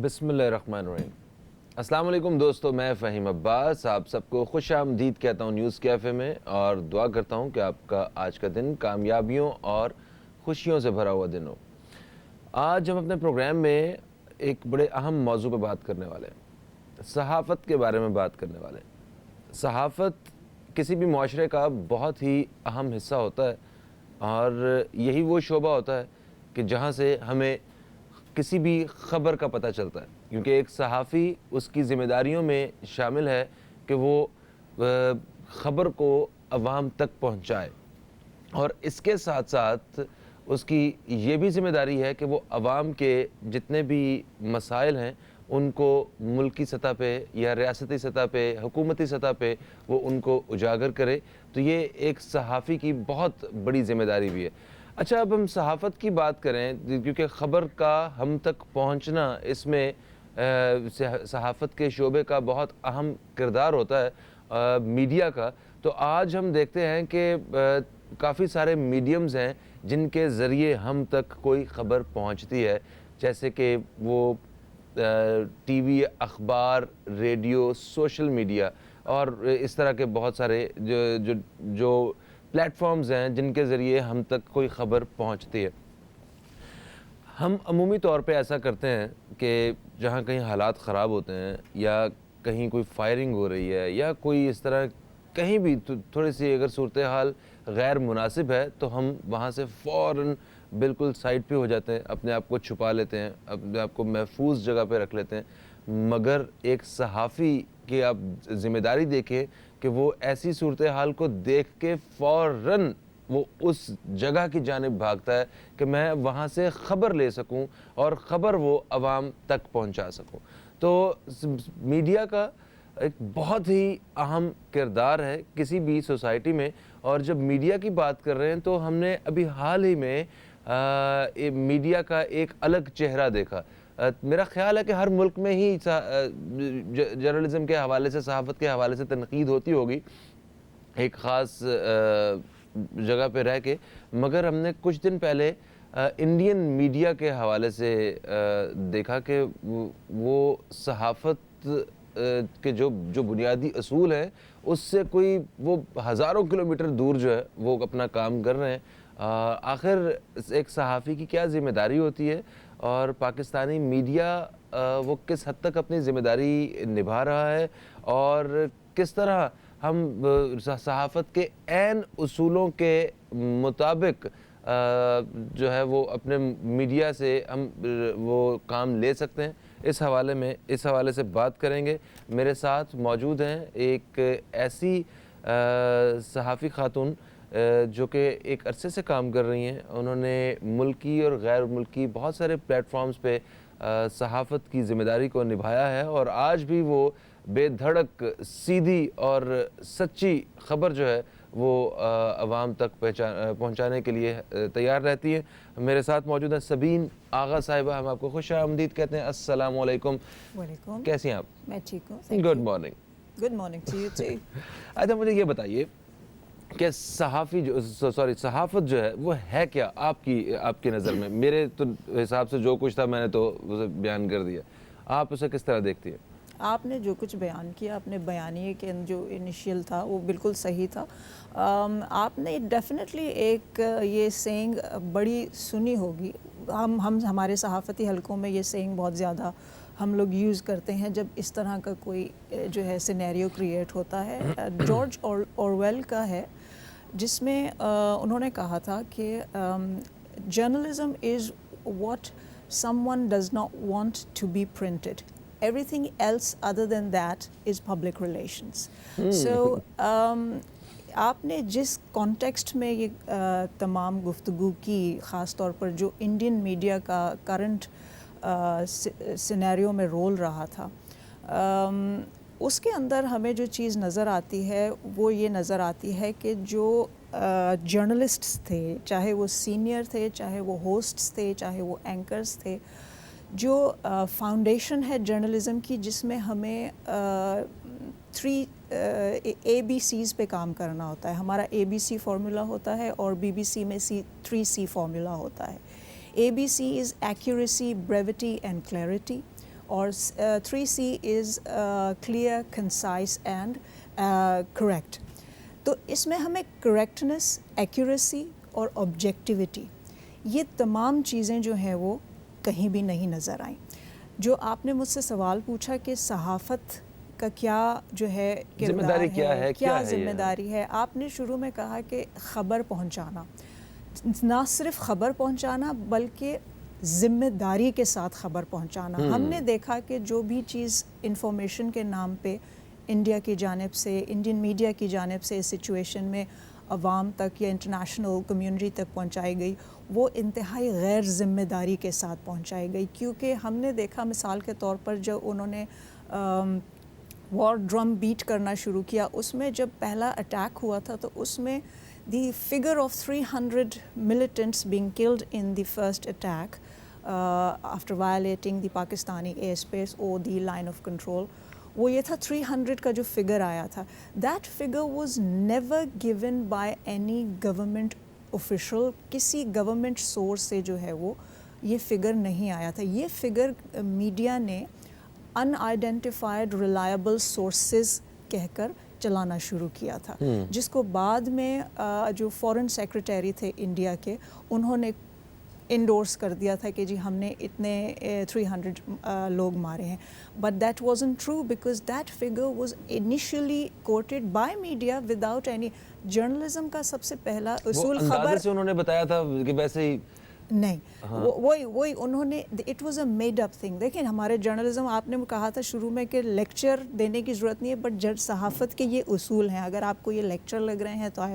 بسم اللہ الرحمن الرحیم. السلام علیکم دوستو, میں فہیم عباس آپ سب کو خوش آمدید کہتا ہوں نیوز کیفے میں, اور دعا کرتا ہوں کہ آپ کا آج کا دن کامیابیوں اور خوشیوں سے بھرا ہوا دن ہو. آج ہم اپنے پروگرام میں ایک بڑے اہم موضوع پہ بات کرنے والے ہیں, صحافت کے بارے میں بات کرنے والے ہیں. صحافت کسی بھی معاشرے کا بہت ہی اہم حصہ ہوتا ہے, اور یہی وہ شعبہ ہوتا ہے کہ جہاں سے ہمیں کسی بھی خبر کا پتہ چلتا ہے, کیونکہ ایک صحافی اس کی ذمہ داریوں میں شامل ہے کہ وہ خبر کو عوام تک پہنچائے, اور اس کے ساتھ ساتھ اس کی یہ بھی ذمہ داری ہے کہ وہ عوام کے جتنے بھی مسائل ہیں ان کو ملکی سطح پہ یا ریاستی سطح پہ, حکومتی سطح پہ وہ ان کو اجاگر کرے. تو یہ ایک صحافی کی بہت بڑی ذمہ داری بھی ہے. اچھا, اب ہم صحافت کی بات کریں, کیونکہ خبر کا ہم تک پہنچنا اس میں صحافت کے شعبے کا بہت اہم کردار ہوتا ہے, میڈیا کا. تو آج ہم دیکھتے ہیں کہ کافی سارے میڈیمز ہیں جن کے ذریعے ہم تک کوئی خبر پہنچتی ہے, جیسے کہ وہ ٹی وی, اخبار, ریڈیو, سوشل میڈیا, اور اس طرح کے بہت سارے جو پلیٹ فارمز ہیں جن کے ذریعے ہم تک کوئی خبر پہنچتی ہے. ہم عمومی طور پہ ایسا کرتے ہیں کہ جہاں کہیں حالات خراب ہوتے ہیں یا کہیں کوئی فائرنگ ہو رہی ہے یا کوئی اس طرح کہیں بھی تھوڑی سی اگر صورتحال غیر مناسب ہے تو ہم وہاں سے فوراً بالکل سائڈ پہ ہو جاتے ہیں, اپنے آپ کو چھپا لیتے ہیں, اپنے آپ کو محفوظ جگہ پہ رکھ لیتے ہیں. مگر ایک صحافی کی آپ ذمہ داری دیکھیں کہ وہ ایسی صورتحال کو دیکھ کے فوراً وہ اس جگہ کی جانب بھاگتا ہے کہ میں وہاں سے خبر لے سکوں اور خبر وہ عوام تک پہنچا سکوں. تو میڈیا کا ایک بہت ہی اہم کردار ہے کسی بھی سوسائٹی میں. اور جب میڈیا کی بات کر رہے ہیں تو ہم نے ابھی حال ہی میں میڈیا کا ایک الگ چہرہ دیکھا. میرا خیال ہے کہ ہر ملک میں ہی جرنلزم کے حوالے سے, صحافت کے حوالے سے تنقید ہوتی ہوگی ایک خاص جگہ پہ رہ کے, مگر ہم نے کچھ دن پہلے انڈین میڈیا کے حوالے سے دیکھا کہ وہ صحافت کے جو بنیادی اصول ہیں اس سے کوئی وہ ہزاروں کلومیٹر دور جو ہے وہ اپنا کام کر رہے ہیں. آخر ایک صحافی کی کیا ذمہ داری ہوتی ہے اور پاکستانی میڈیا وہ کس حد تک اپنی ذمہ داری نبھا رہا ہے, اور کس طرح ہم صحافت کے عین اصولوں کے مطابق جو ہے وہ اپنے میڈیا سے ہم وہ کام لے سکتے ہیں, اس حوالے سے بات کریں گے. میرے ساتھ موجود ہیں ایک ایسی صحافی خاتون جو کہ ایک عرصے سے کام کر رہی ہیں. انہوں نے ملکی اور غیر ملکی بہت سارے پلیٹ فارمز پہ صحافت کی ذمہ داری کو نبھایا ہے, اور آج بھی وہ بے دھڑک سیدھی اور سچی خبر جو ہے وہ عوام تک پہنچانے کے لیے تیار رہتی ہے. میرے ساتھ موجود ہیں سبین آغا صاحبہ, ہم آپ کو خوش آمدید کہتے ہیں. السلام علیکم. وعلیکم. کیسی ہیں آپ؟ میں ٹھیک ہوں. Good morning. Good morning to you too. اچھا, مجھے یہ بتائیے کہ صحافت جو ہے وہ ہے کیا آپ کی نظر میں؟ میرے تو حساب سے جو کچھ تھا میں نے تو اسے بیان کر دیا, آپ اسے کس طرح دیکھتی ہیں؟ آپ نے جو کچھ بیان کیا, اپنے بیانیے کے جو انیشیل تھا وہ بالکل صحیح تھا. آپ نے ڈیفینیٹلی ایک یہ سینگ بڑی سنی ہوگی. ہمارے صحافتی حلقوں میں یہ سینگ بہت زیادہ ہم لوگ یوز کرتے ہیں جب اس طرح کا کوئی جو ہے سینیریو کریٹ ہوتا ہے. جارج اورویل کا ہے, جس میں انہوں نے کہا تھا کہ journalism is what someone does not want to be printed. Everything else other than that is public relations. So آپ نے جس کانٹیکسٹ میں یہ تمام گفتگو کی, خاص طور پر جو انڈین میڈیا کا کرنٹ سینیریو میں رول رہا تھا, اس کے اندر ہمیں جو چیز نظر آتی ہے وہ یہ نظر آتی ہے کہ جو جرنلسٹس تھے, چاہے وہ سینئر تھے, چاہے وہ ہوسٹس تھے, چاہے وہ اینکرز تھے, جو فاؤنڈیشن ہے جرنلزم کی, جس میں ہمیں 3 ABCs پہ کام کرنا ہوتا ہے. ہمارا ABC فارمولا ہوتا ہے اور BBC میں 3C فارمولا ہوتا ہے. ABC is accuracy, brevity and clarity. और 3C is clear, concise and correct. तो इसमें हमें करेक्टनेस, एक्यूरेसी और ऑब्जेक्टिविटी, ये तमाम चीज़ें जो हैं वो कहीं भी नहीं नज़र आईं। जो आपने मुझसे सवाल पूछा कि सहाफ़त का क्या जो है जिम्मेदारी क्या है, क्या है ये? जिम्मेदारी है, आपने शुरू में कहा कि ख़बर पहुंचाना, ना सिर्फ ख़बर पहुंचाना बल्कि ज़िम्मेदारी के साथ ख़बर पहुंचाना। हमने देखा कि जो भी चीज़ इंफॉर्मेशन के नाम पे इंडिया की जानिब से, इंडियन मीडिया की जानिब से इस सिचुएशन में अवाम तक या इंटरनेशनल कम्युनिटी तक पहुंचाई गई, वो इंतहाई गैर ज़िम्मेदारी के साथ पहुंचाई गई। क्योंकि हमने देखा मिसाल के तौर पर जब उन्होंने वॉर ड्रम बीट करना शुरू किया, उसमें जब पहला अटैक हुआ था तो उसमें the figure of 300 militants being killed in the first attack after violating the Pakistani airspace or the line of control, वो ये था 300 का जो फिगर आया था, that figure was never given by any government official, किसी government source से जो है वो ये फिगर नहीं आया था। ये फिगर मीडिया ने अनआइडेंटिफाइड रिलायबल सोर्सेज कहकर चलाना शुरू किया था, जिसको बाद में जो फॉरेन सेक्रेटरी थे इंडिया के, उन्होंने इंडोर्स कर दिया था कि जी हमने इतने 300 लोग मारे हैं। But that wasn't true because that figure was initially coated by media without any journalism का सबसे पहला उसूल खबर से उन्होंने बताया था कि वैसे ही नहीं, वही उन्होंने, it was a made up thing. देखिए हमारे जर्नलिज्म, आपने कहा था शुरू में कि लेक्चर देने की ज़रूरत नहीं है, बट जज सहाफ़त के ये उसूल हैं। अगर आपको ये लेक्चर लग रहे हैं तो I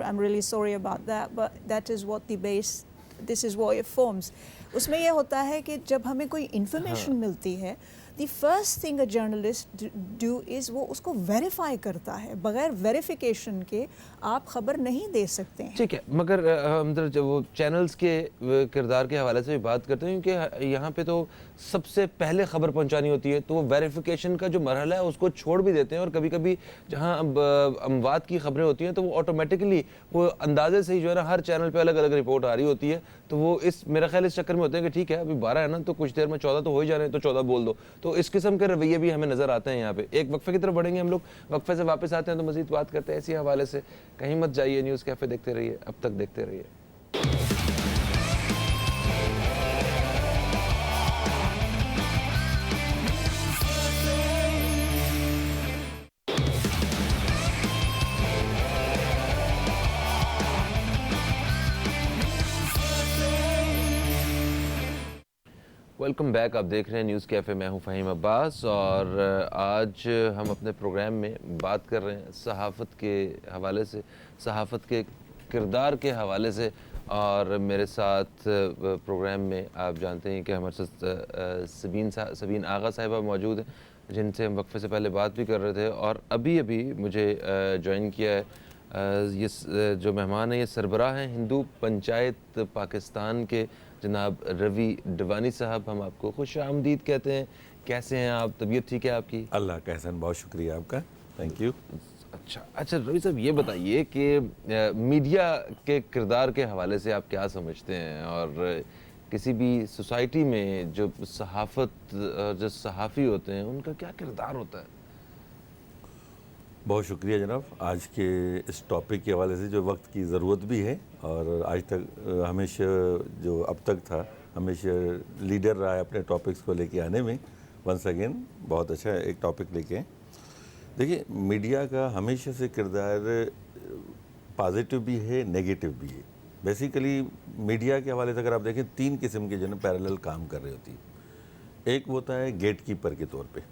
am really sorry about that, but that is what the base, this is what it forms. उसमें यह होता है कि जब हमें कोई इन्फॉर्मेशन मिलती है, the first thing a journalist do is वो उसको वेरीफाई करता है। बगैर वेरिफिकेशन के आप ख़बर नहीं दे सकते हैं। ठीक है, मगर हम जब वो चैनल्स के किरदार के हवाले से भी बात करते हैं, क्योंकि यहाँ पे तो सबसे पहले ख़बर पहुँचानी होती है, तो वो वेरिफिकेशन का जो मरहला है उसको छोड़ भी देते हैं। और कभी कभी जहाँ अमवात की खबरें होती हैं तो वो ऑटोमेटिकली वो अंदाजे से ही जो है ना हर चैनल पे अलग अलग रिपोर्ट आ रही होती है। तो वो इस मेरा ख्याल इस चक्कर में होते हैं कि ठीक है अभी 12 है ना, तो कुछ देर में 14 तो हो ही जा रहे हैं, तो 14 बोल दो। तो इस किस्म के रवैये भी हमें नज़र आते हैं यहाँ पे। एक वक्फे की तरफ बढ़ेंगे हम लोग, वक्फे से वापस आते हैं तो मज़ीद बात करते हैं इसी हवाले से। कहीं मत जाइए, न्यूज़ कैफ़े देखते रहिए, अब तक देखते रहिए। वेलकम बैक, आप देख रहे हैं न्यूज़ कैफ़े, मैं हूं फ़हीम अब्बास। और आज हम अपने प्रोग्राम में बात कर रहे हैं सहाफ़त के हवाले से, सहाफ़त के किरदार के हवाले से। और मेरे साथ प्रोग्राम में आप जानते हैं कि हमारे साथ सबीन आगा साहिबा मौजूद हैं, जिनसे हम वक्फे से पहले बात भी कर रहे थे। और अभी मुझे ज्वाइन किया है ये जो मेहमान हैं, ये सरबराह हैं हिंदू पंचायत पाकिस्तान के जनाब रवि डवानी साहब। हम आपको खुश आमदीद कहते हैं। कैसे हैं आप? तबीयत ठीक है आपकी? अल्लाह का एहसान, बहुत शुक्रिया आपका, थैंक यू। अच्छा रवि साहब, ये बताइए कि मीडिया के किरदार के हवाले से आप क्या समझते हैं, और किसी भी सोसाइटी में जो सहाफ़त, जो सहाफ़ी होते हैं, उनका क्या किरदार होता है? बहुत शुक्रिया जनाब, आज के इस टॉपिक के हवाले से जो वक्त की ज़रूरत भी है, और आज तक हमेशा जो अब तक था हमेशा लीडर रहा है अपने टॉपिक्स को लेके आने में। वंस अगेन बहुत अच्छा एक टॉपिक लेके आए। देखिए, मीडिया का हमेशा से किरदार पॉजिटिव भी है, नेगेटिव भी है। बेसिकली मीडिया के हवाले से अगर आप देखें, 3 किस्म के जो है पैरेलल काम कर रही होती है। एक होता है गेट कीपर के तौर पे,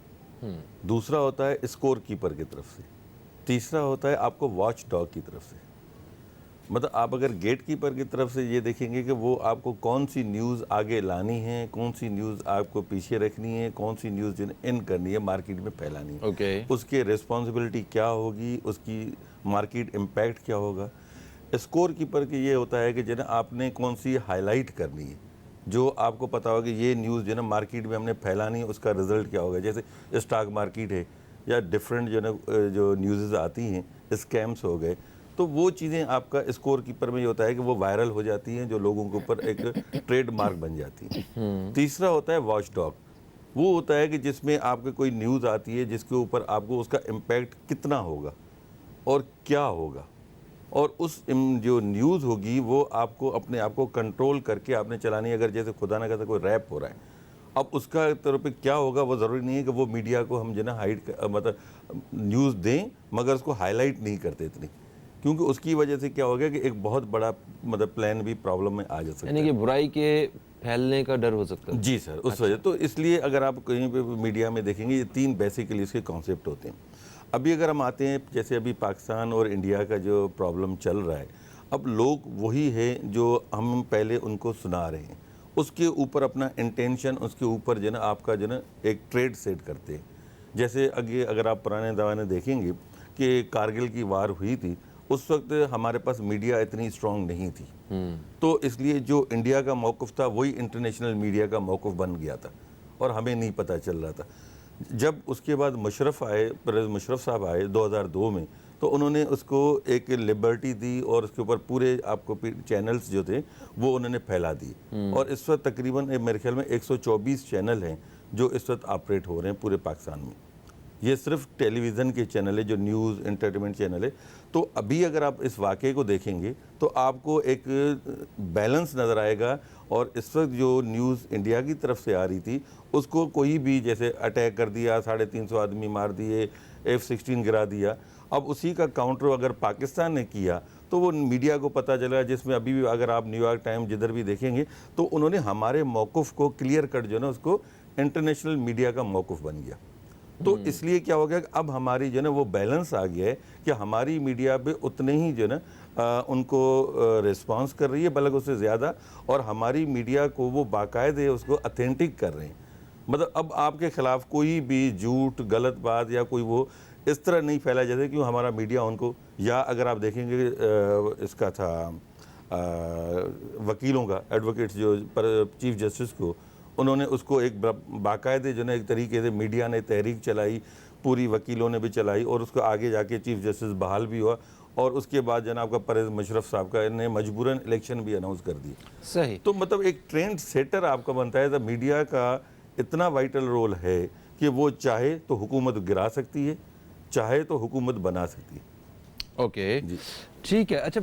दूसरा होता है स्कोर कीपर की तरफ से, तीसरा होता है आपको वॉच डॉग की तरफ से। मतलब आप अगर गेट कीपर की तरफ से ये देखेंगे कि वो आपको कौन सी न्यूज़ आगे लानी है, कौन सी न्यूज़ आपको पीछे रखनी है, कौन सी न्यूज़ इन करनी है, मार्केट में फैलानी है, उसकी रिस्पॉन्सिबिलिटी क्या होगी, उसकी मार्केट इम्पैक्ट क्या होगा। स्कोर कीपर की ये होता है कि जो ना आपने कौन सी हाईलाइट करनी है, जो आपको पता होगा कि ये न्यूज़ जो ना मार्केट में हमने फैलानी है, उसका रिजल्ट क्या होगा। जैसे स्टॉक मार्केट है या डिफरेंट जो न्यूज़ आती हैं, स्कैम्स हो गए, तो वो चीज़ें आपका स्कोर कीपर में ये होता है कि वो वायरल हो जाती हैं, जो लोगों के ऊपर एक ट्रेड मार्क बन जाती है। तीसरा होता है वॉच डॉग। وہ ہوتا ہے کہ جس میں آپ کے کوئی نیوز آتی ہے جس کے اوپر آپ کو اس کا امپیکٹ کتنا ہوگا اور کیا ہوگا، اور اس جو نیوز ہوگی وہ آپ کو اپنے آپ کو کنٹرول کر کے آپ نے چلانی ہے. اگر جیسے خدا نہ کرتا کوئی ریپ ہو رہا ہے، اب اس کا طور پہ کیا ہوگا وہ ضروری نہیں ہے کہ وہ میڈیا کو ہم جو نا ہائڈ مطلب نیوز دیں مگر اس کو ہائی لائٹ نہیں کرتے اتنی، کیونکہ اس کی وجہ سے کیا ہو گیا کہ ایک بہت بڑا مطلب پلان بھی پرابلم میں آ جا سکتا ہے. یعنی کہ برائی کے پھیلنے کا ڈر ہو سکتا ہے. جی سر، اس وجہ تو اس لیے اگر آپ کہیں پہ میڈیا میں دیکھیں گے یہ 3 بیسیکلی اس کے کانسیپٹ ہوتے ہیں. ابھی اگر ہم آتے ہیں جیسے ابھی پاکستان اور انڈیا کا جو پرابلم چل رہا ہے، اب لوگ وہی ہے جو ہم پہلے ان کو سنا رہے ہیں، اس کے اوپر اپنا انٹینشن، اس کے اوپر جو نا آپ کا جو نا ایک ٹریڈ سیٹ کرتے ہیں. جیسے اگر آپ پرانے زمانے دیکھیں گے کہ کارگل کی وار ہوئی تھی، اس وقت ہمارے پاس میڈیا اتنی اسٹرانگ نہیں تھی، تو اس لیے جو انڈیا کا موقف تھا وہی انٹرنیشنل میڈیا کا موقف بن گیا تھا اور ہمیں نہیں پتہ چل رہا تھا. جب اس کے بعد پرویز مشرف صاحب آئے 2002 میں، تو انہوں نے اس کو ایک لبرٹی دی اور اس کے اوپر پورے آپ کو چینلز جو تھے وہ انہوں نے پھیلا دی، اور اس وقت تقریباً میرے خیال میں 124 چینل ہیں جو اس وقت آپریٹ ہو رہے ہیں پورے پاکستان میں. یہ صرف ٹیلی ویژن کے چینل ہے جو نیوز انٹرٹینمنٹ چینل ہے. تو ابھی اگر آپ اس واقعے کو دیکھیں گے تو آپ کو ایک بیلنس نظر آئے گا، اور اس وقت جو نیوز انڈیا کی طرف سے آ رہی تھی اس کو کوئی بھی جیسے اٹیک کر دیا، 350 آدمی مار دیے، F-16 گرا دیا. اب اسی کا کاؤنٹر اگر پاکستان نے کیا تو وہ میڈیا کو پتہ چلا، جس میں ابھی بھی اگر آپ نیو یارک ٹائم جدھر بھی دیکھیں گے تو انہوں نے ہمارے موقف کو کلیئر کٹ جو ہے نا اس کو انٹرنیشنل میڈیا کا موقف بن گیا. تو اس لیے کیا ہو گیا کہ اب ہماری جو ہے نا وہ بیلنس آ گیا ہے کہ ہماری میڈیا پہ اتنے ہی جو ہے نا ان کو ریسپانس کر رہی ہے بلکہ اس سے زیادہ، اور ہماری میڈیا کو وہ باقاعدہ اس کو اتھینٹک کر رہے ہیں. مطلب اب آپ کے خلاف کوئی بھی جھوٹ غلط بات یا کوئی وہ اس طرح نہیں پھیلا جیسے کہ ہمارا میڈیا ان کو، یا اگر آپ دیکھیں گے اس کا تھا وکیلوں کا ایڈوکیٹس جو چیف جسٹس کو، انہوں نے اس کو ایک باقاعدہ جو ہے ایک طریقے سے میڈیا نے تحریک چلائی، پوری وکیلوں نے بھی چلائی، اور اس کو آگے جا کے چیف جسٹس بحال بھی ہوا، اور اس کے بعد جناب کا پرویز مشرف صاحب کا نے مجبوراً الیکشن بھی اناؤنس کر دی. صحیح. تو مطلب ایک ٹرینڈ سیٹر آپ کا بنتا ہے. میڈیا کا اتنا وائٹل رول ہے کہ وہ چاہے تو حکومت گرا سکتی ہے، چاہے تو حکومت بنا سکتی ہے. اوکے ٹھیک ہے. اچھا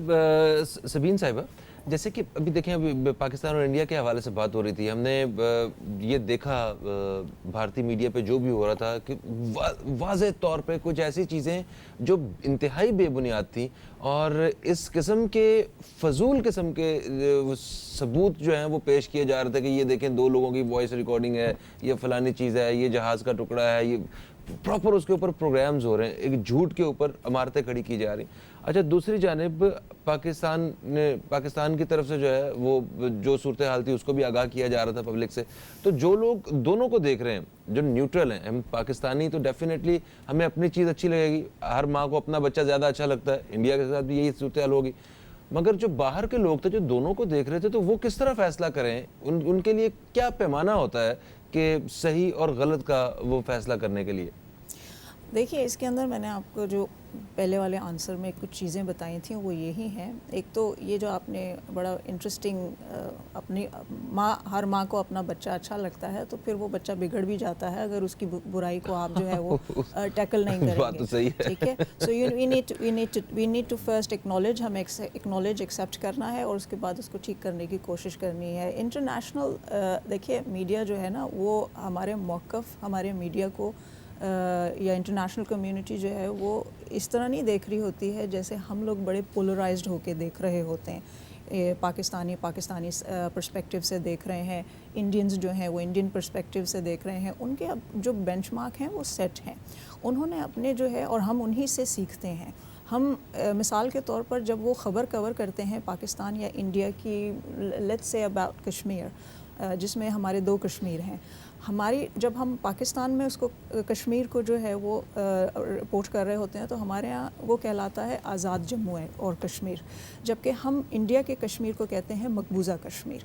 سبین صاحبہ، جیسے کہ ابھی دیکھیں ابھی پاکستان اور انڈیا کے حوالے سے بات ہو رہی تھی، ہم نے یہ دیکھا بھارتی میڈیا پہ جو بھی ہو رہا تھا کہ واضح طور پہ کچھ ایسی چیزیں جو انتہائی بے بنیاد تھیں، اور اس قسم کے فضول قسم کے ثبوت جو ہیں وہ پیش کیے جا رہے تھے کہ یہ دیکھیں 2 لوگوں کی وائس ریکارڈنگ ہے، یہ فلانی چیز ہے، یہ جہاز کا ٹکڑا ہے، یہ پراپر اس کے اوپر پروگرامز ہو رہے ہیں، ایک جھوٹ کے اوپر عمارتیں کھڑی کی جا رہی ہیں. اچھا دوسری جانب پاکستان کی طرف سے جو ہے وہ جو صورتحال تھی اس کو بھی آگاہ کیا جا رہا تھا پبلک سے. تو جو لوگ دونوں کو دیکھ رہے ہیں، جو نیوٹرل ہیں، ہم پاکستانی تو ڈیفینیٹلی ہمیں اپنی چیز اچھی لگے گی، ہر ماں کو اپنا بچہ زیادہ اچھا لگتا ہے، انڈیا کے ساتھ بھی یہی صورتحال ہوگی. مگر جو باہر کے لوگ تھے جو دونوں کو دیکھ رہے تھے تو وہ کس طرح فیصلہ کریں؟ ان کے لیے کیا پیمانہ ہوتا ہے کہ صحیح اور غلط کا وہ فیصلہ کرنے کے لیے؟ دیکھیے اس کے اندر میں نے آپ کو جو پہلے والے آنسر میں کچھ چیزیں بتائی تھیں وہ یہی ہیں. ایک تو یہ جو آپ نے بڑا انٹرسٹنگ، اپنی ہر ماں کو اپنا بچہ اچھا لگتا ہے تو پھر وہ بچہ بگڑ بھی جاتا ہے اگر اس کی برائی کو آپ جو ہے وہ ٹیکل نہیں کریں گے. بات تو صحیح ہے. ٹھیک ہے. So we need to first acknowledge, ہمیں ایکسیپٹ کرنا ہے اور اس کے بعد اس کو ٹھیک کرنے کی کوشش کرنی ہے. انٹرنیشنل دیکھیے میڈیا جو ہے نا وہ ہمارے موقف، ہمارے میڈیا کو یا انٹرنیشنل کمیونٹی جو ہے وہ اس طرح نہیں دیکھ رہی ہوتی ہے جیسے ہم لوگ بڑے پولرائزڈ ہو کے دیکھ رہے ہوتے ہیں. پاکستانی پرسپیکٹیو سے دیکھ رہے ہیں، انڈینز جو ہیں وہ انڈین پرسپیکٹیو سے دیکھ رہے ہیں. ان کے اب جو بینچ مارک ہیں وہ سیٹ ہیں، انہوں نے اپنے جو ہے، اور ہم انہی سے سیکھتے ہیں. ہم مثال کے طور پر جب وہ خبر کور کرتے ہیں پاکستان یا انڈیا کی، لیٹس سے اباؤٹ کشمیر، جس میں ہمارے 2 کشمیر ہیں، جب ہم پاکستان میں اس کو کشمیر کو جو ہے وہ رپورٹ کر رہے ہوتے ہیں تو ہمارے ہاں وہ کہلاتا ہے آزاد جموں اور کشمیر، جبکہ ہم انڈیا کے کشمیر کو کہتے ہیں مقبوضہ کشمیر.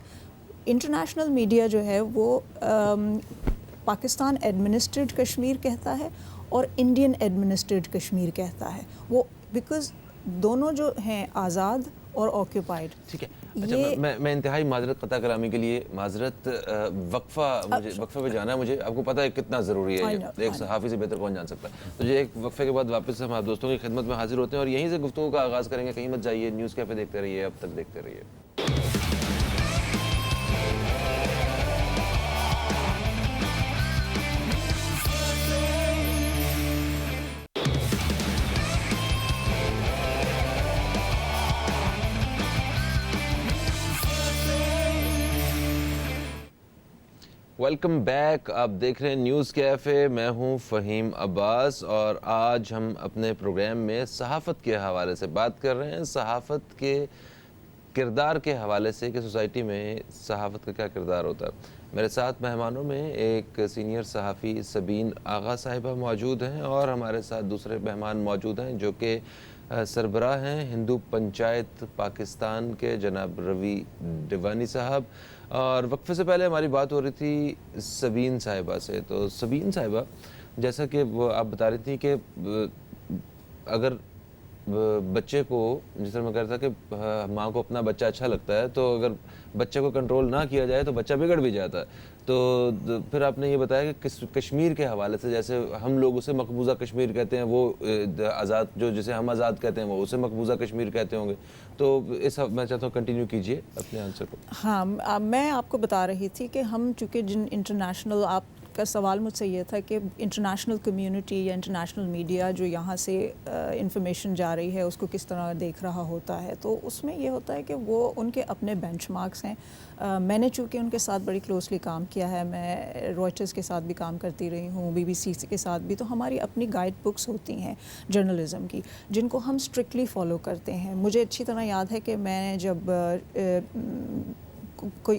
انٹرنیشنل میڈیا جو ہے وہ پاکستان ایڈمنسٹریڈ کشمیر کہتا ہے اور انڈین ایڈمنسٹریڈ کشمیر کہتا ہے. وہ بیکاز دونوں جو ہیں آزاد और ऑक्यूपाइड। ठीक है, अच्छा मैं इंतहाई माजरत कता कलामी के लिए माजरत, वक्फा पे जाना है मुझे, आपको पता है कितना ज़रूरी है ये, एक सहाफ़ी से बेहतर कौन जान सकता है। तो ये एक वक्फे के बाद वापस हम आप दोस्तों की खिदमत में हाजिर होते हैं और यहीं से गुफ्तगू का आगाज़ करेंगे। कहीं मत जाइए, न्यूज़ कैफ़े देखते रहिए, अब तक देखते रहिए। वेलकम बैक, आप देख रहे हैं न्यूज़ कैफ़े। मैं हूं फ़हीम अब्बास और आज हम अपने प्रोग्राम में सहाफ़त के हवाले से बात कर रहे हैं, सहाफ़त के किरदार के हवाले से कि सोसाइटी में सहाफ़त का क्या किरदार होता है। मेरे साथ मेहमानों में एक सीनियर सहाफ़ी सबीन आगा साहिबा मौजूद हैं और हमारे साथ दूसरे मेहमान मौजूद हैं जो कि सरबराह हैं हिंदू पंचायत पाकिस्तान के जनाब रवि डिवानी साहब। और वक्फे से पहले हमारी बात हो रही थी सबीन साहिबा से। तो सबीन साहिबा, जैसा कि वो आप बता रही थी कि अगर बच्चे को, जिस तरह मैं कह रहा था कि माँ को अपना बच्चा अच्छा लगता है, तो अगर बच्चे को कंट्रोल ना किया जाए तो बच्चा बिगड़ भी जाता है। तो फिर आपने ये बताया कि कश्मीर के हवाले से, जैसे हम लोग उसे मकबूजा कश्मीर कहते हैं, वो आज़ाद, जो जिसे हम आज़ाद कहते हैं वो उसे मकबूजा कश्मीर कहते होंगे। तो इस मैं चाहता हूँ कंटिन्यू कीजिए अपने आंसर को। हाँ, मैं आपको बता रही थी कि हम चूँकि जिन इंटरनेशनल, आपका सवाल मुझसे ये था कि इंटरनेशनल कम्युनिटी या इंटरनेशनल मीडिया जो यहाँ से इंफॉर्मेशन जा रही है उसको किस तरह देख रहा होता है, तो उसमें ये होता है कि वो उनके अपने बेंचमार्क्स हैं। मैंने चूँकि उनके साथ बड़ी क्लोजली काम किया है, मैं रॉयटर्स के साथ भी काम करती रही हूँ, BBC के साथ भी, तो हमारी अपनी गाइड बुक्स होती हैं जर्नलिज़म की जिनको हम स्ट्रिक्टली फ़ॉलो करते हैं। मुझे अच्छी तरह याद है कि मैं जब कोई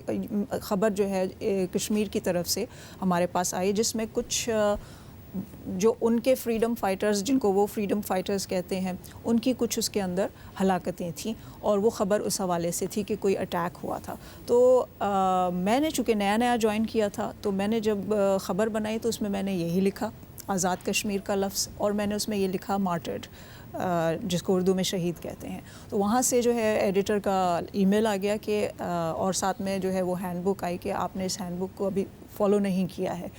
ख़बर जो है कश्मीर की तरफ से हमारे पास आई जिसमें कुछ जो उनके फ्रीडम फाइटर्स, जिनको वो फ्रीडम फाइटर्स कहते हैं, उनकी कुछ उसके अंदर हलाकतें थीं और वो ख़बर उस हवाले से थी कि कोई अटैक हुआ था। तो मैंने चूँकि नया ज्वाइन किया था, तो मैंने जब ख़बर बनाई तो उसमें मैंने यही लिखा, आज़ाद कश्मीर का लफ्ज़, और मैंने उसमें ये लिखा मार्टर्ड, जिसको उर्दू में शहीद कहते हैं। तो वहाँ से जो है एडिटर का ईमेल आ गया कि और साथ में जो है वो हैंडबुक आई कि आपने इस हैंडबुक को अभी फॉलो नहीं किया है।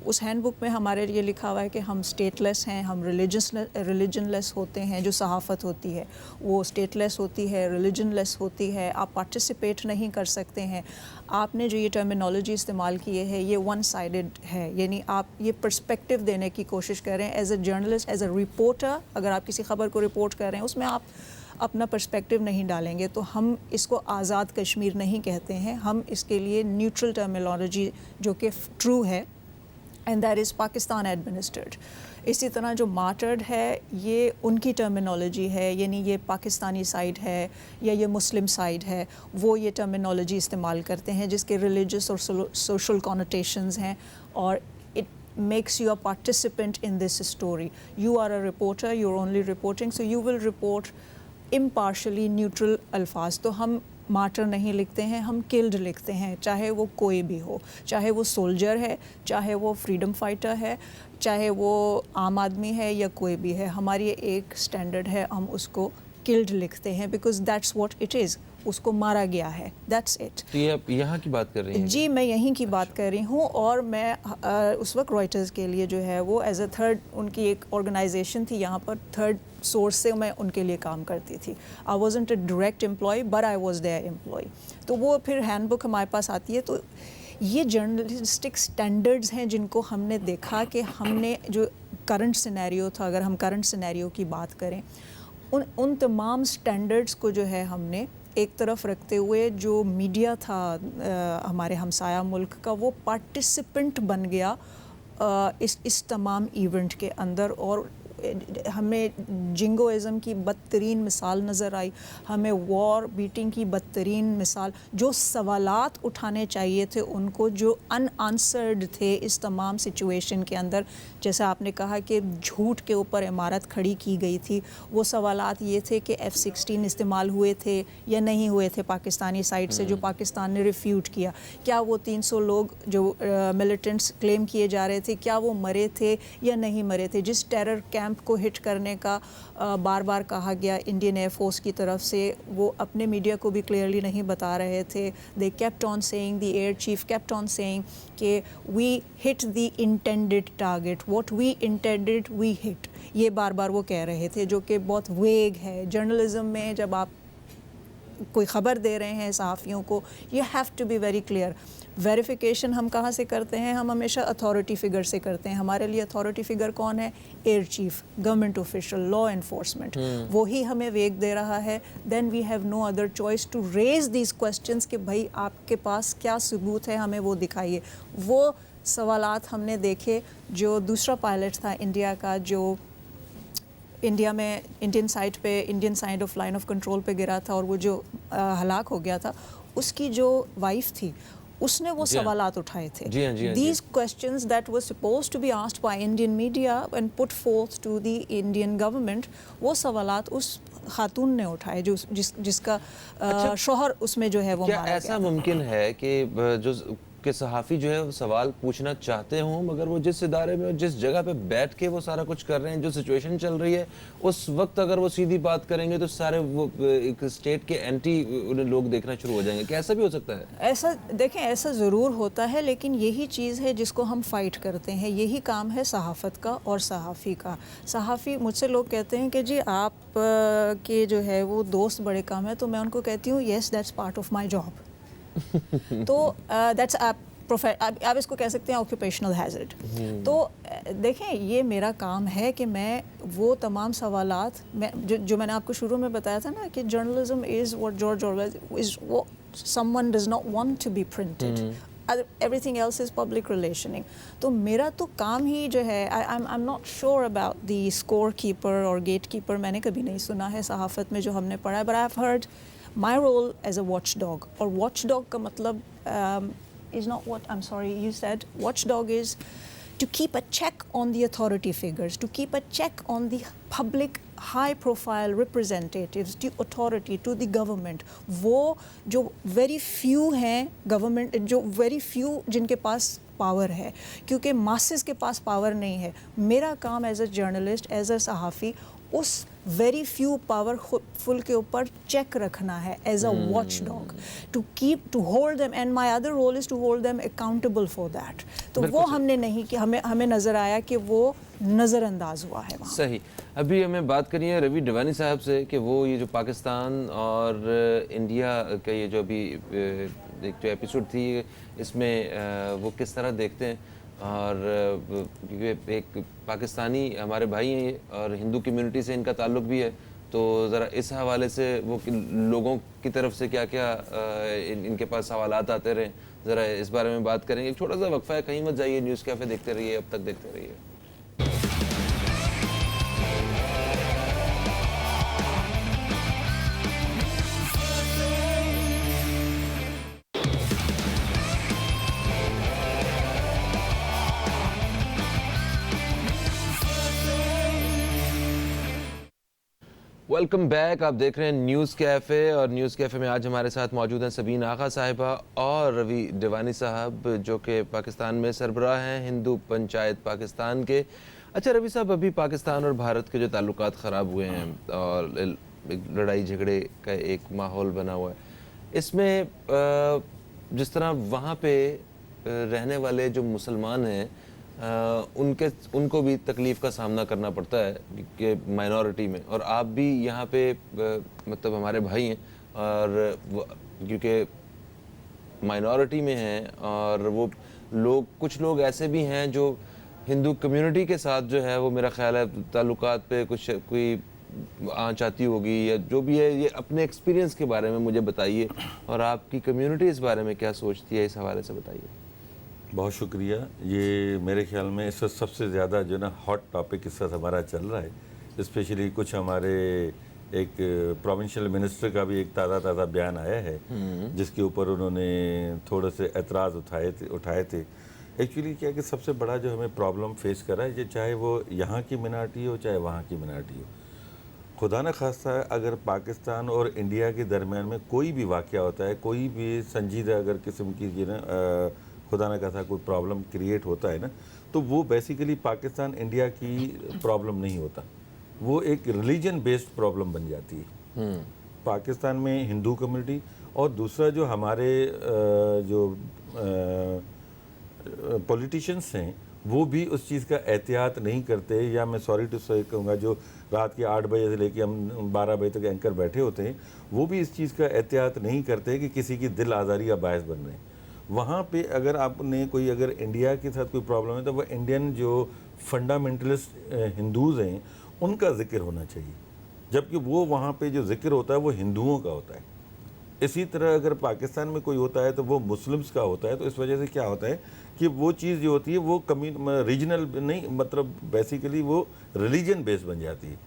उस हैंडबुक में हमारे लिए लिखा हुआ है कि हम स्टेटलेस हैं, हम रिलीजनलेस होते हैं। जो सहाफ़त होती है वो स्टेटलेस होती है, रिलीजनलेस होती है, आप पार्टिसिपेट नहीं कर सकते हैं। आपने जो ये टर्मिनोलॉजी इस्तेमाल की है ये वन साइडेड है, यानी आप ये पर्सपेक्टिव देने की कोशिश कर रहे हैं as a journalist, as a reporter. अगर आप किसी ख़बर को रिपोर्ट कर रहे हैं उसमें आप अपना पर्सपेक्टिव नहीं डालेंगे तो हम इसको आज़ाद कश्मीर नहीं कहते हैं, हम इसके लिए न्यूट्रल टर्मिनोलॉजी जो कि ट्रू है, and that is Pakistan administered. इसी तरह जो मार्टर्ड है ये उनकी टर्मिनोलॉजी है, यानी ये पाकिस्तानी साइड है या ये मुस्लिम साइड है, वो ये टर्मिनोलॉजी इस्तेमाल करते हैं जिसके रिलीजियस और सोशल कॉनोटेशंस हैं, और makes you a participant in this story. You are a reporter, you're only reporting, so you will report impartially, neutral अल्फाज। तो हम मार्टर नहीं लिखते हैं, हम किल्ड लिखते हैं, चाहे वो कोई भी हो, चाहे वो सोल्जर है, चाहे वो फ्रीडम फाइटर है, चाहे वो आम आदमी है या कोई भी है। हमारी एक स्टैंडर्ड है, हम उसको किल्ड लिखते हैं because that's what it is, उसको मारा गया है, दैट्स इट। तो ये आप यहाँ की बात कर रही हैं? जी, मैं यहीं की बात कर रही हूँ। और मैं उस वक्त रॉयटर्स के लिए जो है वो एज ए थर्ड, उनकी एक ऑर्गेनाइजेशन थी यहाँ पर, थर्ड सोर्स से मैं उनके लिए काम करती थी। I wasn't a direct employ but I was their employ. तो वो फिर हैंडबुक हमारे पास आती है। तो ये जर्नलिस्टिक स्टैंडर्ड्स हैं जिनको हमने देखा कि हमने जो करंट सिनेरियो था, अगर हम करंट सिनेरियो की बात करें, उन तमाम स्टैंडर्ड्स को जो है हमने एक तरफ रखते हुए, जो मीडिया था हमारे हमसाया मुल्क का, वो पार्टिसिपेंट बन गया इस तमाम इवेंट के अंदर, और हमें जिंगोइज़म की बदतरीन मिसाल नज़र आई, हमें वॉर बीटिंग की बदतरीन मिसाल, जो सवालात उठाने चाहिए थे उनको, जो अनआंसर्ड थे इस तमाम सिचुएशन के अंदर। जैसे आपने कहा कि झूठ के ऊपर इमारत खड़ी की गई थी, वो सवालात ये थे कि F-16 इस्तेमाल हुए थे या नहीं हुए थे पाकिस्तानी साइड से, जो पाकिस्तान ने रिफ्यूट किया। क्या वो 300 लोग जो मिलिटेंट्स क्लेम किए जा रहे थे, क्या वो मरे थे या नहीं मरे थे? जिस टेरर कैंप कैंप को हिट करने का बार बार कहा गया इंडियन एयरफोर्स की तरफ से, वो अपने मीडिया को भी क्लियरली नहीं बता रहे थे. They kept on saying, the air chief kept on saying कि we hit the intended target, what we intended we hit. ये बार बार वो कह रहे थे, जो कि बहुत वेग है. जर्नलिज्म में जब आप कोई ख़बर दे रहे हैं सहाफ़ियों को, you have to be very clear. Verification हम कहाँ से करते हैं? हम हमेशा अथॉरिटी फ़िगर से करते हैं. हमारे लिए अथॉरिटी फ़िगर कौन है? Air chief, government official, law enforcement. वो ही हमें वेग दे रहा है. Then we have no other choice to raise these questions कि भाई आपके पास क्या सबूत है, हमें वो दिखाइए. वो सवालात हमने देखे. जो दूसरा पायलट था इंडिया का, जो इंडिया में Indian side of line of control पे गिरा था और वो जो हलाक हो गया था, उसकी जो वाइफ थी, उसने वो सवालात उठाए थे. These questions that were supposed to be asked by Indian media and put forth to the Indian government, वो सवालात उस खातून ने उठाए जो जिसका शोहर उसमें जो है वो मारा गया. क्या ऐसा मुमकिन है कि जो कि सहाफ़ी जो है वो सवाल पूछना चाहते हों, मगर वो जिस इदारे में, जिस जगह पे बैठ के वो सारा कुछ कर रहे हैं, जो सिचुएशन चल रही है, उस वक्त अगर वो सीधी बात करेंगे तो सारे वो एक स्टेट के एंटी उन्हें लोग देखना शुरू हो जाएंगे? क्या ऐसा भी हो सकता है? ऐसा देखें, ऐसा ज़रूर होता है, लेकिन यही चीज़ है जिसको हम फ़ाइट करते हैं. यही काम है सहाफ़त का और सहाफ़ी का. सहाफ़ी, मुझसे लोग कहते हैं कि जी आप के जो है वो दोस्त बड़े कम है, तो मैं उनको कहती हूँ yes that's part of my job. तो दैट्स आप इसको कह सकते हैं ऑक्यूपेशनल हैज़र्ड. तो देखें, ये मेरा काम है कि मैं वो तमाम सवालात, मैं जो मैंने आपको शुरू में बताया था ना कि journalism is what George Orwell is, वो someone does not want to be printed. Everything else is public relationing. तो मेरा तो काम ही जो है, I'm not sure about the scorekeeper और gatekeeper, मैंने कभी नहीं सुना है सहाफ़त में जो हमने पढ़ा है, but I've heard my role as a watchdog. और watchdog का मतलब is not what, I'm sorry, you said watchdog is to keep a check on the authority figures, to keep a check on the public high profile representatives, to authority, to the government. वो जो very few हैं government, जो very few जिनके पास power है, क्योंकि masses के पास power नहीं है. मेरा काम as a journalist, as a सहाफ़ी, उस very few powerful के ऊपर चेक रखना है as a watchdog, to hold them, and my other role is to hold them accountable for that. तो वो हमने नहीं कि हमें नज़र आया कि वो नज़रअंदाज हुआ है वहाँ. सही. अभी हमें बात करनी है रवि डिवानी साहब से कि वो ये जो पाकिस्तान और इंडिया का ये जो अभी एक जो एपिसोड थी, इसमें वो किस तरह देखते हैं. और क्योंकि एक पाकिस्तानी हमारे भाई हैं और हिंदू कम्युनिटी से इनका ताल्लुक़ भी है, तो ज़रा इस हवाले से वो लोगों की तरफ से क्या क्या इनके पास सवालात आते रहे, ज़रा इस बारे में बात करेंगे. एक छोटा सा वक्फा है, कहीं मत जाइए, न्यूज़ कैफ़े देखते रहिए, अब तक देखते रहिए. Welcome back. आप देख रहे हैं न्यूज़ कैफ़े, और न्यूज़ कैफ़े में आज हमारे साथ मौजूद हैं सबीन आगा साहिबा और रवि डिवानी साहब, जो कि पाकिस्तान में सरबराह हैं हिंदू पंचायत पाकिस्तान के. अच्छा रवि साहब, अभी पाकिस्तान और भारत के जो ताल्लुकात ख़राब हुए हैं और लड़ाई झगड़े का एक माहौल बना हुआ है, इसमें जिस तरह वहाँ पे रहने वाले जो मुसलमान हैं, उनको भी तकलीफ़ का सामना करना पड़ता है कि माइनॉरिटी में, और आप भी यहाँ पे मतलब हमारे भाई हैं, और क्योंकि माइनॉरिटी में हैं, और वो लोग, कुछ लोग ऐसे भी हैं जो हिंदू कम्युनिटी के साथ जो है वो मेरा ख्याल है ताल्लुकात पे कुछ कोई आँच आती होगी या जो भी है. ये अपने एक्सपीरियंस के बारे में मुझे बताइए, और आपकी कम्युनिटी इस बारे में क्या सोचती है, इस हवाले से बताइए. बहुत शुक्रिया. ये मेरे ख्याल में इस वक्त सबसे ज़्यादा जो ना हॉट टॉपिक इस वक्त हमारा चल रहा है. स्पेशली कुछ हमारे एक प्रोविंशियल मिनिस्टर का भी एक ताज़ा बयान आया है जिसके ऊपर उन्होंने थोड़े से एतराज़ उठाए थे. एक्चुअली क्या कि सबसे बड़ा जो हमें प्रॉब्लम फेस करा है, चाहे वो यहाँ की मिनारिटी हो चाहे वहाँ की मिनारिटी हो, खुदा न खास्ता अगर पाकिस्तान और इंडिया के दरमियान में कोई भी वाक़या होता है, कोई भी संजीदा अगर किस्म की खुदा न खासा कोई प्रॉब्लम क्रिएट होता है ना, तो वो बेसिकली पाकिस्तान इंडिया की प्रॉब्लम नहीं होता, वो एक रिलीजन बेस्ड प्रॉब्लम बन जाती है। पाकिस्तान में हिंदू कम्युनिटी और दूसरा जो हमारे जो पॉलिटिशियंस हैं वो भी उस चीज़ का एहतियात नहीं करते, या मैं सॉरी टू से कहूँगा जो रात के 8 बजे से लेके हम 12 बजे तक एंकर बैठे होते हैं, वो भी इस चीज़ का एहतियात नहीं करते कि किसी की दिल आज़ारी का बायस बन रहे हैं। वहाँ पे अगर आपने कोई अगर इंडिया के साथ कोई प्रॉब्लम है तो वो इंडियन जो फंडामेंटलिस्ट हिंदूज़ हैं उनका जिक्र होना चाहिए, जबकि वो वहाँ पे जो जिक्र होता है वो हिंदुओं का होता है। इसी तरह अगर पाकिस्तान में कोई होता है तो वो मुस्लिम्स का होता है। तो इस वजह से क्या होता है कि वो चीज़ जो होती है वो रीजनल नहीं, मतलब बेसिकली वो रिलीजन बेस्ड बन जाती है।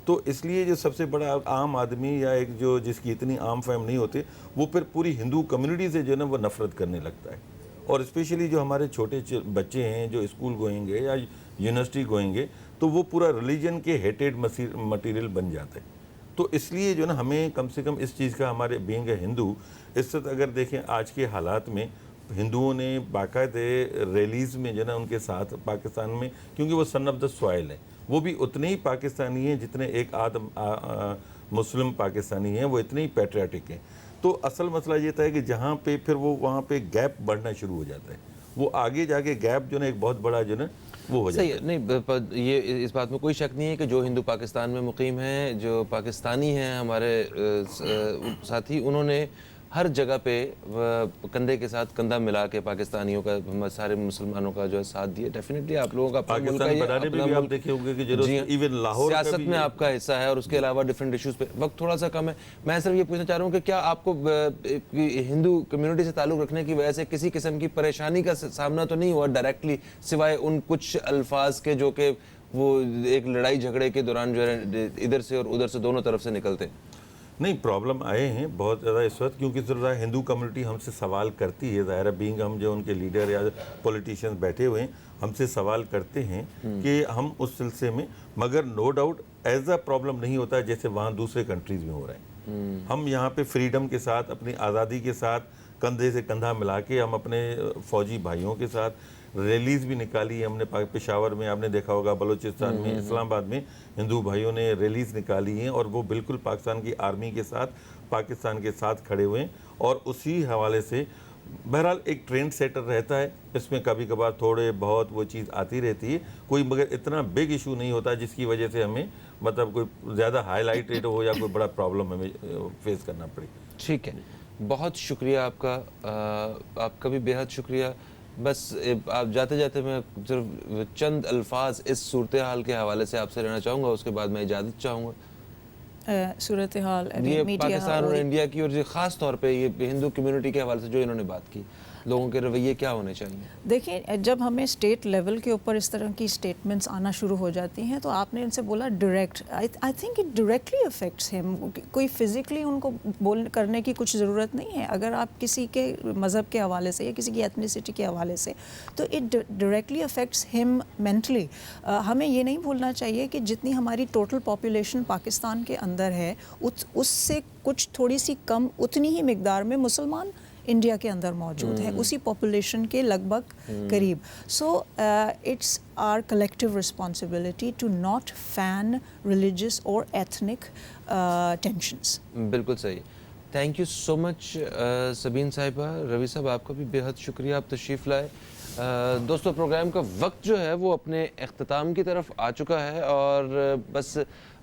तो इसलिए जो सबसे बड़ा आम आदमी या एक जो जिसकी इतनी आम फहम नहीं होती, वो फिर पूरी हिंदू कम्युनिटी से जो है ना वो नफ़रत करने लगता है। और स्पेशली जो हमारे छोटे बच्चे हैं जो स्कूल गोएंगे या यूनिवर्सिटी गोएंगे, तो वो पूरा रिलीजन के हेटेड मटीरियल बन जाते हैं। तो इसलिए जो ना हमें कम से कम इस चीज़ का, हमारे बीइंग हिंदू, इस वक्त अगर देखें आज के हालात में हिंदुओं ने बाकायदे रैलीज़ में जो ना उनके साथ पाकिस्तान में, क्योंकि वो सन ऑफ द सॉइल है, वो भी उतने ही पाकिस्तानी हैं जितने एक मुस्लिम पाकिस्तानी हैं, वो इतने ही पैट्रियाटिक हैं। तो असल मसला ये था कि जहाँ पे फिर वो वहाँ पे गैप बढ़ना शुरू हो जाता है, वो आगे जाके गैप जो ना एक बहुत बड़ा जो ना वो हो जाता है। सही है, नहीं ये इस बात में कोई शक नहीं है कि जो हिंदू पाकिस्तान में मुकीम हैं, जो पाकिस्तानी हैं हमारे साथी, उन्होंने हर जगह पे कंधे के साथ कंधा मिला के पाकिस्तानियों का, सारे मुसलमानों का जो है साथ दिया। डेफिनेटली आप लोगों का अपना मुल्क है, बनाने में भी आप देखे होंगे कि इवन लाहौर सियासत में आपका हिस्सा है, और उसके अलावा डिफरेंट इश्यूज पे वक्त थोड़ा सा कम है। मैं सिर्फ ये पूछना चाह रहा हूँ कि क्या आपको हिंदू कम्युनिटी से ताल्लुक़ रखने की वजह से किसी किस्म की परेशानी का सामना तो नहीं हुआ डायरेक्टली, सिवाय उन कुछ अल्फाज के जो कि वो एक लड़ाई झगड़े के दौरान जो है इधर से और उधर से दोनों तरफ से निकलते? नहीं, प्रॉब्लम आए हैं बहुत ज़्यादा इस वक्त, क्योंकि ज़रा हिंदू कम्युनिटी हमसे सवाल करती है, ज़ाहिर है बीइंग हम जो उनके लीडर या पॉलिटिशियंस बैठे हुए हैं, हमसे सवाल करते हैं कि हम उस सिलसिले में, मगर no doubt as a problem नहीं होता है जैसे वहाँ दूसरे कंट्रीज़ में हो रहा है। हम यहाँ पे फ्रीडम के साथ, अपनी आज़ादी के साथ कंधे से कंधा मिला के हम अपने फ़ौजी भाइयों के साथ रैलीज़ भी निकाली हमने। पेशावर में आपने देखा होगा, बलूचिस्तान में, इस्लामाबाद में हिंदू भाइयों ने रैलीज़ निकाली हैं, और वो बिल्कुल पाकिस्तान की आर्मी के साथ, पाकिस्तान के साथ खड़े हुए हैं। और उसी हवाले से बहरहाल एक ट्रेंड सेटर रहता है, इसमें कभी कभार थोड़े बहुत वो चीज़ आती रहती है, कोई मगर इतना बिग इशू नहीं होता जिसकी वजह से हमें मतलब कोई ज़्यादा हाईलाइटेड हो या कोई बड़ा प्रॉब्लम हमें फेस करना पड़े। ठीक है, बहुत शुक्रिया आपका, आपका भी बेहद शुक्रिया। बस आप जाते जाते मैं सिर्फ चंद अल्फाज इस सूरत हाल के हवाले से आपसे लेना चाहूँगा, उसके बाद मैं इजाज़त चाहूँगा। सूरत हाल ये पाकिस्तान और इंडिया की, और ये ख़ास तौर पे ये हिंदू कम्युनिटी के हवाले से जो इन्होंने बात की, लोगों के रवैये क्या होने चाहिए? देखिए, जब हमें स्टेट लेवल के ऊपर इस तरह की स्टेटमेंट्स आना शुरू हो जाती हैं, तो आपने इनसे बोला direct, I think it directly affects him. कोई फिजिकली उनको करने की कुछ ज़रूरत नहीं है। अगर आप किसी के मज़हब के हवाले से या किसी की एथनिसिटी के हवाले से, तो it directly affects him mentally. हमें ये नहीं भूलना चाहिए कि जितनी हमारी टोटल पॉपुलेशन पाकिस्तान के अंदर है, उससे कुछ थोड़ी सी कम, उतनी ही मिकदार में मुसलमान इंडिया के अंदर मौजूद है, उसी पॉपुलेशन के लगभग करीब। So it's our collective responsibility to not fan religious और एथनिक टेंशंस। बिल्कुल सही। Thank you so much Sabeen Sahiba. Ravi साहब, आपका भी बेहद शुक्रिया, आप तशरीफ़ लाए। दोस्तों, प्रोग्राम का वक्त जो है वो अपने अख्ताम की तरफ आ चुका है, और बस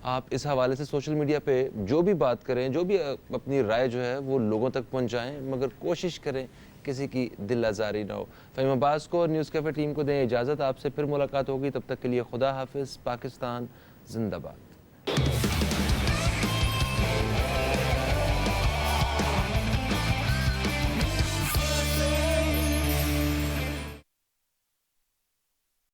आप इस हवाले से सोशल मीडिया पे जो भी बात करें, जो भी अपनी राय जो है वो लोगों तक पहुंचाएं, मगर कोशिश करें किसी की दिल आज़ारी ना हो। फ़हीम अब्बास को और न्यूज़ कैफ़े टीम को दें इजाज़त। आपसे फिर मुलाकात होगी, तब तक के लिए खुदा हाफिज़। पाकिस्तान जिंदाबाद।